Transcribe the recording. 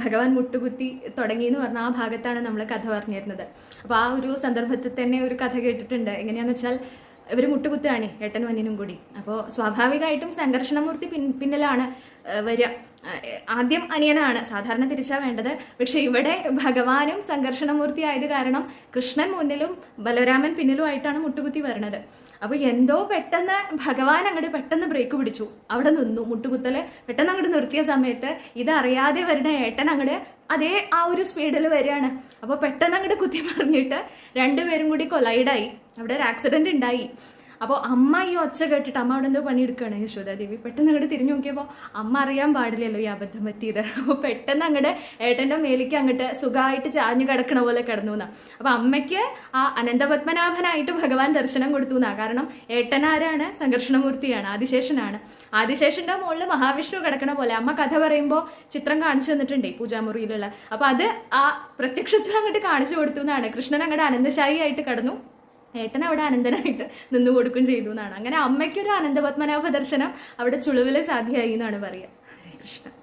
ഭഗവാൻ മുട്ടുകുത്തി തുടങ്ങി എന്ന് പറഞ്ഞ ആ ഭാഗത്താണ് നമ്മൾ കഥ പറഞ്ഞിരുന്നത്. അപ്പോൾ ആ ഒരു സന്ദർഭത്തിൽ തന്നെ ഒരു കഥ കേട്ടിട്ടുണ്ട്. എങ്ങനെയാന്ന് വെച്ചാൽ ഇവർ മുട്ടുകുത്തുകയാണ് ഏട്ടനും അനിയനും കൂടി. അപ്പോൾ സ്വാഭാവികമായിട്ടും സംഘർഷണമൂർത്തി പിന്നിലാണ് വരിക. ആദ്യം അനിയനാണ് സാധാരണ തിരിച്ചാ വേണ്ടത്. പക്ഷെ ഇവിടെ ഭഗവാനും സംഘർഷണമൂർത്തി ആയത് കാരണം കൃഷ്ണൻ മുന്നിലും ബലരാമൻ പിന്നിലും ആയിട്ടാണ് മുട്ടുകുത്തി വരണത്. അപ്പോൾ എന്തോ പെട്ടെന്ന് ഭഗവാൻ അങ്ങോട്ട് പെട്ടെന്ന് ബ്രേക്ക് പിടിച്ചു, അവിടെ നിന്നു. മുട്ടുകുത്തല് പെട്ടെന്ന് അങ്ങോട്ട് നിർത്തിയ സമയത്ത് ഇതറിയാതെ വരുന്ന ഏട്ടൻ അങ്ങോട്ട് അതേ ആ ഒരു സ്പീഡിൽ വരികയാണ്. അപ്പോൾ പെട്ടെന്ന് അങ്ങോട്ട് കുത്തി മറിഞ്ഞിട്ട് രണ്ടുപേരും കൂടി കൊലൈഡായി. അവിടെ ഒരു ആക്സിഡന്റ് ഉണ്ടായി. അപ്പോൾ അമ്മ ഈ ഒച്ച കേട്ടിട്ട് അമ്മ അവിടെ എന്തോ പണിയെടുക്കുകയാണ് യശോദാദേവി. പെട്ടെന്ന് അങ്ങോട്ട് തിരിഞ്ഞു നോക്കിയപ്പോൾ അമ്മ അറിയാൻ പാടില്ലല്ലോ ഈ അബദ്ധം പറ്റിയത്. അപ്പോൾ പെട്ടെന്ന് അങ്ങോട്ട് ഏട്ടൻ്റെ മേലേക്ക് അങ്ങോട്ട് സുഖമായിട്ട് ചാഞ്ഞു കിടക്കണ പോലെ കിടന്നു എന്നാ. അപ്പോൾ അമ്മയ്ക്ക് ആ അനന്തപത്മനാഭനായിട്ട് ഭഗവാൻ ദർശനം കൊടുത്തു എന്നാ. കാരണം ഏട്ടനാരാണ്? സംഘർഷണമൂർത്തിയാണ്, ആദിശേഷനാണ്. ആദിശേഷന്റെ മുകളിൽ മഹാവിഷ്ണു കിടക്കണ പോലെ അമ്മ കഥ പറയുമ്പോൾ ചിത്രം കാണിച്ചു തന്നിട്ടുണ്ടേ പൂജാമുറിയിലുള്ള. അപ്പോൾ അത് ആ പ്രത്യക്ഷത്തിൽ അങ്ങോട്ട് കാണിച്ചു കൊടുത്തു എന്നാണ്. കൃഷ്ണൻ അങ്ങോട്ട് അനന്തശായി ആയിട്ട് കിടന്നു, ഏട്ടൻ അവിടെ അനന്തനായിട്ട് നിന്നു കൊടുക്കും ചെയ്തു എന്നാണ്. അങ്ങനെ അമ്മയ്ക്കൊരു അനന്തപത്മനാഭ ദർശനം അവിടെ ചുളുവിലെ സാധ്യമായി എന്നാണ് പറയുക. ഹരേ കൃഷ്ണ.